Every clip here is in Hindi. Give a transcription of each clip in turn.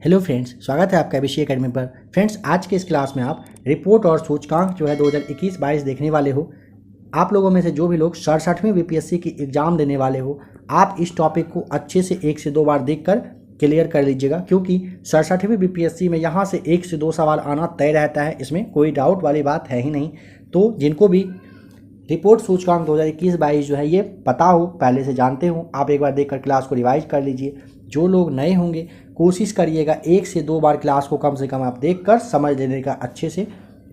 हेलो फ्रेंड्स, स्वागत है आपका एबीसी एकेडमी पर। फ्रेंड्स, आज के इस क्लास में आप रिपोर्ट और सूचकांक जो है 2021-22 देखने वाले हो। आप लोगों में से जो भी लोग 67वीं बीपीएससी की एग्ज़ाम देने वाले हो, आप इस टॉपिक को अच्छे से 1 से 2 बार देखकर क्लियर कर लीजिएगा, क्योंकि 67वीं बीपीएससी में यहाँ से 1 से 2 सवाल आना तय रहता है। इसमें कोई डाउट वाली बात है ही नहीं। तो जिनको भी रिपोर्ट सूचकांक 2021-22 जो है ये पता हो, पहले से जानते हो, आप एक बार देखकर क्लास को रिवाइज कर लीजिए। जो लोग नए होंगे कोशिश करिएगा 1 से 2 बार क्लास को कम से कम आप देखकर समझ लेने का अच्छे से।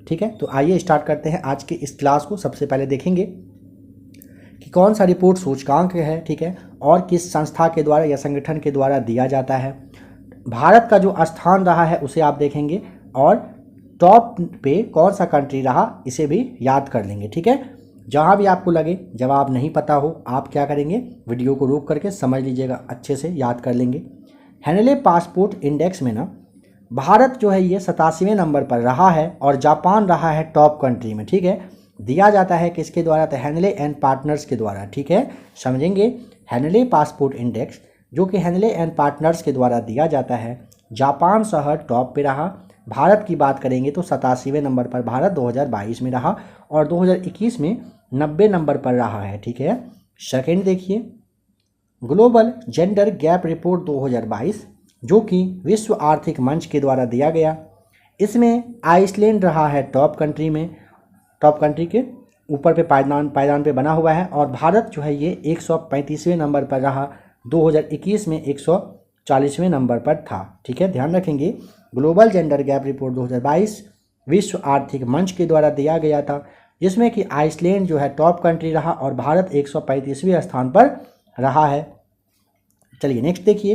ठीक है, तो आइए स्टार्ट करते हैं आज के इस क्लास को। सबसे पहले देखेंगे कि कौन सा रिपोर्ट सूचकांक है, ठीक है, और किस संस्था के द्वारा या संगठन के द्वारा दिया जाता है। भारत का जो स्थान रहा है उसे आप देखेंगे, और टॉप पे कौन सा कंट्री रहा इसे भी याद कर लेंगे। ठीक है, जहाँ भी आपको लगे जवाब नहीं पता हो, आप क्या करेंगे, वीडियो को रोक करके समझ लीजिएगा, अच्छे से याद कर लेंगे। हेनले पासपोर्ट इंडेक्स में ना भारत जो है ये 87वें नंबर पर रहा है, और जापान रहा है टॉप कंट्री में। ठीक है, दिया जाता है किसके द्वारा, तो हेनले एंड पार्टनर्स के द्वारा। ठीक है, समझेंगे। हेनले पासपोर्ट इंडेक्स जो कि हेनले एंड पार्टनर्स के द्वारा दिया जाता है, जापान शहर टॉप पे रहा। भारत की बात करेंगे तो 87वें नंबर पर भारत 2022 में रहा, और 2021 में 90 नंबर पर रहा है। ठीक है, सेकेंड देखिए, ग्लोबल जेंडर गैप रिपोर्ट 2022 जो कि विश्व आर्थिक मंच के द्वारा दिया गया। इसमें आइसलैंड रहा है टॉप कंट्री में, टॉप कंट्री के ऊपर पे पायदान पे बना हुआ है, और भारत जो है ये 135वें नंबर पर रहा। 2021 में 140वें नंबर पर था। ठीक है, ध्यान रखेंगे, ग्लोबल जेंडर गैप रिपोर्ट 2022 विश्व आर्थिक मंच के द्वारा दिया गया था, जिसमें कि आइसलैंड जो है टॉप कंट्री रहा, और भारत 135वें स्थान पर रहा है। चलिए नेक्स्ट देखिए,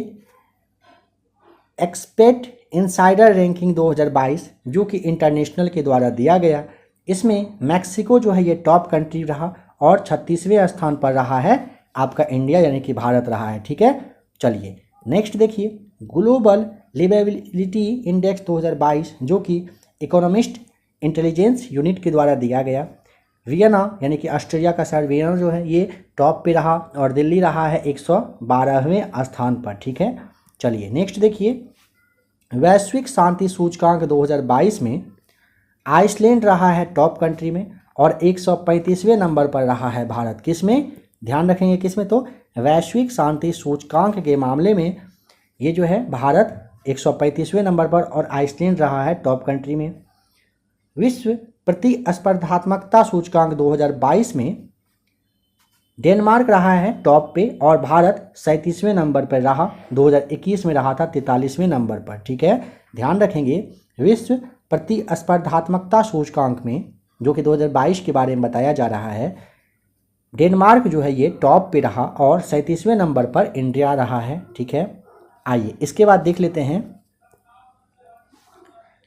एक्सपेक्ट इनसाइडर रैंकिंग 2022 जो कि इंटरनेशनल के द्वारा दिया गया। इसमें मैक्सिको जो है ये टॉप कंट्री रहा, और 36वें स्थान पर रहा है आपका इंडिया यानी कि भारत रहा है। ठीक है, चलिए नेक्स्ट देखिए, ग्लोबल लिवेबिलिटी इंडेक्स 2022 जो कि इकोनॉमिस्ट इंटेलिजेंस यूनिट के द्वारा दिया गया। वियना यानी कि ऑस्ट्रिया का शहर वियना जो है ये टॉप पे रहा, और दिल्ली रहा है 112वें स्थान पर। ठीक है, चलिए नेक्स्ट देखिए, वैश्विक शांति सूचकांक 2022 में आइसलैंड रहा है टॉप कंट्री में, और 135वें नंबर पर रहा है भारत। किस में, ध्यान रखेंगे किस में, तो वैश्विक शांति सूचकांक के मामले में ये जो है भारत 135वें नंबर पर, और आइसलैंड रहा है टॉप कंट्री में। विश्व प्रतिस्पर्धात्मकता सूचकांक 2022 में डेनमार्क रहा है टॉप पे, और भारत 37वें नंबर पर रहा। 2021 में रहा था 43वें नंबर पर। ठीक है, ध्यान रखेंगे, विश्व प्रतिस्पर्धात्मकता सूचकांक में जो कि 2022 के बारे में बताया जा रहा है, डेनमार्क जो है ये टॉप पे रहा, और 37वें नंबर पर इंडिया रहा है। ठीक है, आइए इसके बाद देख लेते हैं,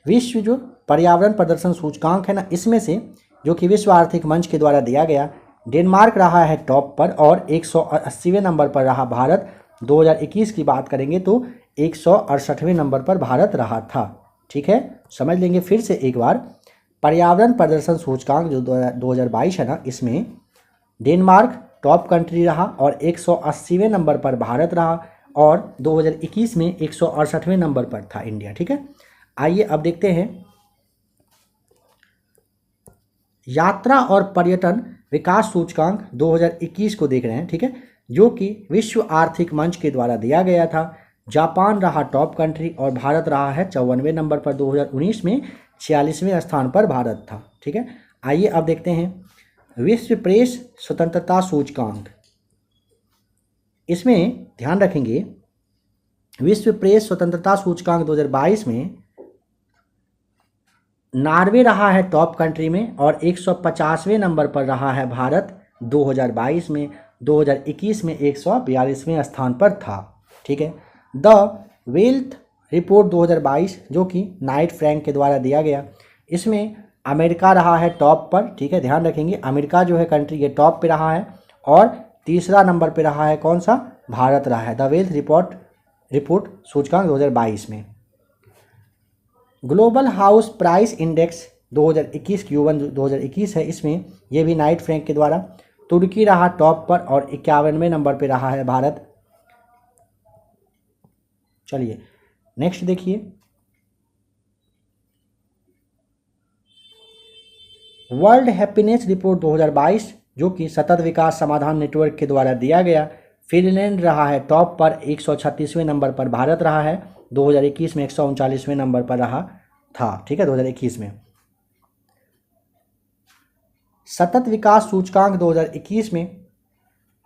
विश्व जो पर्यावरण प्रदर्शन सूचकांक है ना, इसमें से जो कि विश्व आर्थिक मंच के द्वारा दिया गया, डेनमार्क रहा है टॉप पर, और 180वें नंबर पर रहा भारत। 2021 की बात करेंगे तो 168वें नंबर पर भारत रहा था। ठीक है, समझ लेंगे फिर से एक बार, पर्यावरण प्रदर्शन सूचकांक जो 2022 है ना, इसमें डेनमार्क टॉप कंट्री रहा, और 180वें नंबर पर भारत रहा, और 2021 में 168वें नंबर पर था इंडिया। ठीक है, आइए अब देखते हैं, यात्रा और पर्यटन विकास सूचकांक 2021 को देख रहे हैं। ठीक है, जो कि विश्व आर्थिक मंच के द्वारा दिया गया था। जापान रहा टॉप कंट्री, और भारत रहा है 54वें नंबर पर। 2019 में 46वें स्थान पर भारत था। ठीक है, आइए अब देखते हैं, विश्व प्रेस स्वतंत्रता सूचकांक। इसमें ध्यान रखेंगे, विश्व प्रेस स्वतंत्रता सूचकांक 2022 में नॉर्वे रहा है टॉप कंट्री में, और 150वें नंबर पर रहा है भारत 2022 में। 2021 में 142वें स्थान पर था। ठीक है, द वेल्थ रिपोर्ट 2022 जो कि नाइट फ्रैंक के द्वारा दिया गया, इसमें अमेरिका रहा है टॉप पर। ठीक है, ध्यान रखेंगे, अमेरिका जो है कंट्री ये टॉप पे रहा है, और तीसरा नंबर पे रहा है कौन सा, भारत रहा है, द वेल्थ रिपोर्ट सूचकांक 2022 में। Global house price index 2021 Q1 2021 है, इसमें यह भी नाइट फ्रैंक के द्वारा तुर्की रहा टॉप पर, और 51वें नंबर पे रहा है भारत। चलिए नेक्स्ट देखिए, वर्ल्ड हैप्पीनेस रिपोर्ट 2022 जो कि सतत विकास समाधान नेटवर्क के द्वारा दिया गया, फिनलैंड रहा है टॉप पर, 136वें नंबर पर भारत रहा है, 2021 में 139वें नंबर पर रहा था, ठीक है, 2021 में। सतत विकास सूचकांक 2021 में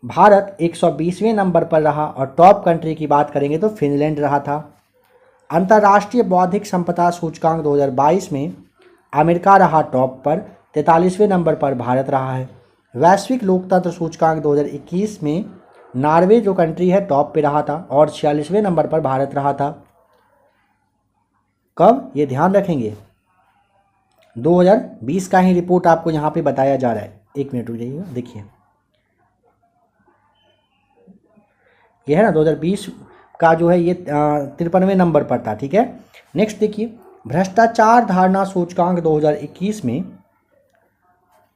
भारत 120वें नंबर पर रहा और टॉप कंट्री की बात करेंगे तो फिनलैंड रहा था। अंतर्राष्ट्रीय बौद्धिक संपदा सूचकांक 2022 में अमेरिका रहा टॉप पर, 43वें नंबर पर भारत रहा है। वैश्विक लोकतंत्र सूचकांक 2021 में नॉर्वे जो कंट्री है टॉप पे रहा था और 46वें नंबर पर भारत रहा था। कब, ये ध्यान रखेंगे, 2020 का ही रिपोर्ट आपको यहाँ पे बताया जा रहा है। एक मिनट रुक जाइएगा, देखिए ये है ना 2020 का जो है ये 53वें नंबर पर था, ठीक है। नेक्स्ट देखिए, भ्रष्टाचार धारणा सूचकांक 2021 में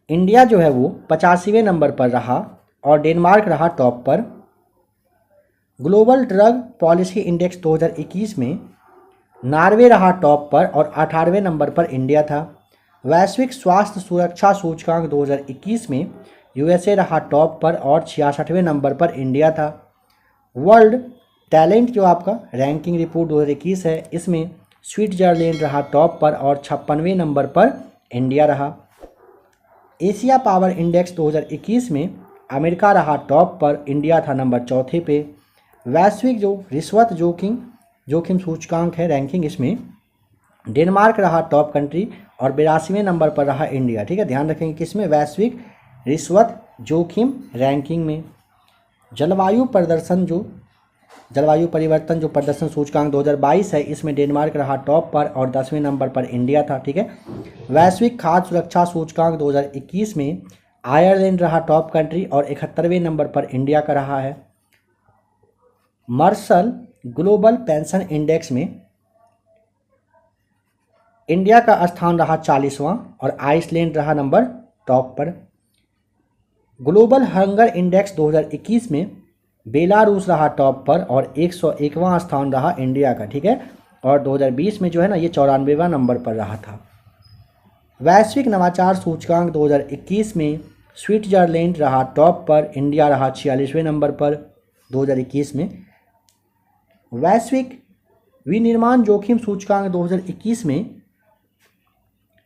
इंडिया जो है वो 85वें नंबर पर रहा और डेनमार्क रहा टॉप पर। ग्लोबल ड्रग पॉलिसी इंडेक्स 2021 में नॉर्वे रहा टॉप पर और 18वें नंबर पर इंडिया था। वैश्विक स्वास्थ्य सुरक्षा सूचकांक 2021 में यूएसए रहा टॉप पर और 66वें नंबर पर इंडिया था। वर्ल्ड टैलेंट जो आपका रैंकिंग रिपोर्ट 2021 है, इसमें स्विट्जरलैंड रहा टॉप पर और 56वें नंबर पर इंडिया रहा। एशिया पावर इंडेक्स 2021 में अमेरिका रहा टॉप पर, इंडिया था नंबर 4 पे। वैश्विक जो रिश्वत जोखिम सूचकांक है रैंकिंग, इसमें डेनमार्क रहा टॉप कंट्री और 82वें नंबर पर रहा इंडिया, ठीक है। ध्यान रखेंगे किसमें, वैश्विक रिश्वत जोखिम रैंकिंग में। जलवायु परिवर्तन जो प्रदर्शन सूचकांक 2022 है, इसमें डेनमार्क रहा टॉप पर और 10वें नंबर पर इंडिया था, ठीक है। वैश्विक खाद्य सुरक्षा सूचकांक 2021 में आयरलैंड रहा टॉप कंट्री और 71वें नंबर पर इंडिया का रहा है। मार्शल ग्लोबल पेंशन इंडेक्स में इंडिया का स्थान रहा 40वां और आइसलैंड रहा नंबर टॉप पर। ग्लोबल हंगर इंडेक्स 2021 में बेलारूस रहा टॉप पर और 101वां स्थान रहा इंडिया का, ठीक है। और 2020 में जो है ना ये 94वां नंबर पर रहा था। वैश्विक नवाचार सूचकांक 2021 में स्विट्जरलैंड रहा टॉप पर, इंडिया रहा 46वें नंबर पर 2021 में। वैश्विक विनिर्माण जोखिम सूचकांक 2021 में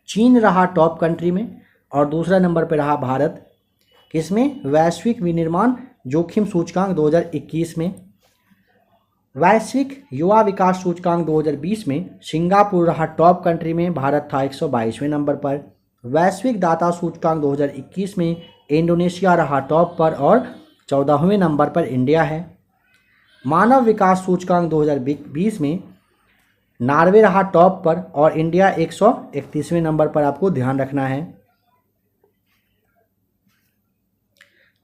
चीन रहा टॉप कंट्री में और दूसरा नंबर पर रहा भारत, किसमें, वैश्विक विनिर्माण जोखिम सूचकांक 2021 में। वैश्विक युवा विकास सूचकांक 2020 में सिंगापुर रहा टॉप कंट्री में, भारत था 122वें नंबर पर। वैश्विक दाता सूचकांक 2021 में इंडोनेशिया रहा टॉप पर और 14वें नंबर पर इंडिया है। मानव विकास सूचकांक 2020 में नॉर्वे रहा टॉप पर और इंडिया 131वें नंबर पर, आपको ध्यान रखना है।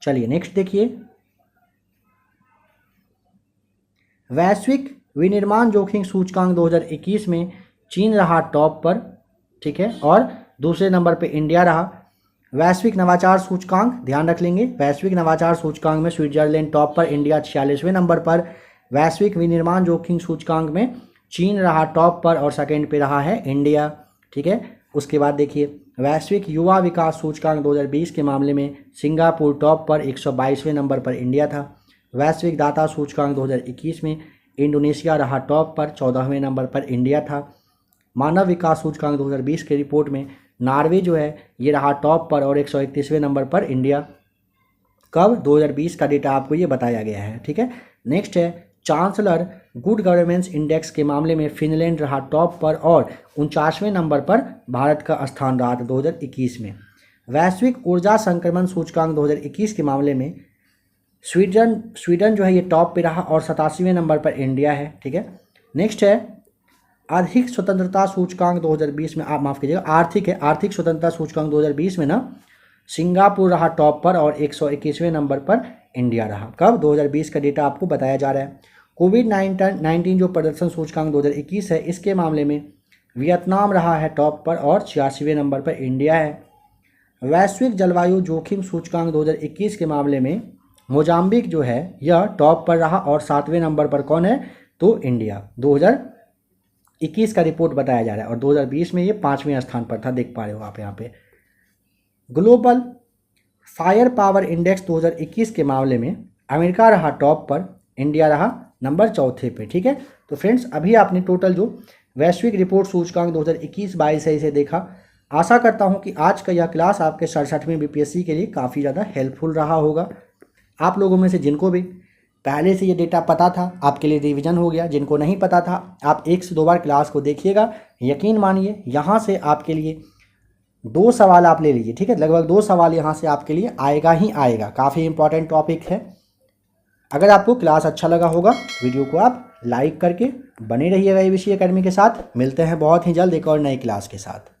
चलिए नेक्स्ट देखिए, वैश्विक विनिर्माण जोखिम सूचकांक 2021 में चीन रहा टॉप पर, ठीक है, और दूसरे नंबर पे इंडिया रहा। वैश्विक नवाचार सूचकांक ध्यान रख लेंगे, वैश्विक नवाचार सूचकांक में स्विट्जरलैंड टॉप पर, इंडिया 46वें नंबर पर। वैश्विक विनिर्माण जोखिम सूचकांक में चीन रहा टॉप पर और सेकंड पे रहा है इंडिया, ठीक है। उसके बाद देखिए, वैश्विक युवा विकास सूचकांक 2020 के मामले में सिंगापुर टॉप पर, 122वें नंबर पर इंडिया था। वैश्विक दाता सूचकांक 2021 में इंडोनेशिया रहा टॉप पर, 14वें नंबर पर इंडिया था। मानव विकास सूचकांक 2020 के रिपोर्ट में नॉर्वे जो है ये रहा टॉप पर और 131वें नंबर पर इंडिया। कब, 2020 का डेटा आपको ये बताया गया है, ठीक है। नेक्स्ट है चांसलर गुड गवर्नेंस इंडेक्स के मामले में फिनलैंड रहा टॉप पर और 49वें नंबर पर भारत का स्थान रहा था 2021 में। वैश्विक ऊर्जा संक्रमण सूचकांक 2021 के मामले में स्वीडन जो है ये टॉप पे रहा और 87वें नंबर पर इंडिया है, ठीक है। नेक्स्ट है आर्थिक स्वतंत्रता सूचकांक 2020 में, आप माफ़ कीजिएगा, आर्थिक स्वतंत्रता सूचकांक 2020 में ना सिंगापुर रहा टॉप पर और 121वें नंबर पर इंडिया रहा। कब, 2020 का डेटा आपको बताया जा रहा है। कोविड-19 जो प्रदर्शन सूचकांक 2021 है, इसके मामले में वियतनाम रहा है टॉप पर और 86वें नंबर पर इंडिया है। वैश्विक जलवायु जोखिम सूचकांक 2021 के मामले में मोजाम्बिक जो है यह टॉप पर रहा और 7वें नंबर पर कौन है, तो इंडिया। 2021 का रिपोर्ट बताया जा रहा है और 2020 में ये 5वें स्थान पर था, देख पा रहे हो आप यहाँ पे। ग्लोबल फायर पावर इंडेक्स 2021 के मामले में अमेरिका रहा टॉप पर, इंडिया रहा नंबर 4 पे। ठीक है, तो फ्रेंड्स अभी आपने टोटल जो वैश्विक रिपोर्ट सूचकांक 2021-22 है इसे देखा। आशा करता हूं कि आज का यह क्लास आपके 67वीं बीपीएससी के लिए काफ़ी ज़्यादा हेल्पफुल रहा होगा। आप लोगों में से जिनको भी पहले से ये डेटा पता था आपके लिए रिवीजन हो गया, जिनको नहीं पता था आप 1 से 2 बार क्लास को देखिएगा। यकीन मानिए यहाँ से आपके लिए 2 सवाल आप ले लीजिए। ठीक है, लगभग 2 सवाल यहाँ से आपके लिए आएगा ही आएगा। काफ़ी इंपॉर्टेंट टॉपिक है। अगर आपको क्लास अच्छा लगा होगा वीडियो को आप लाइक करके बने रहिएगा एबीसी एकेडमी के साथ। मिलते हैं बहुत ही जल्द एक और नई क्लास के साथ।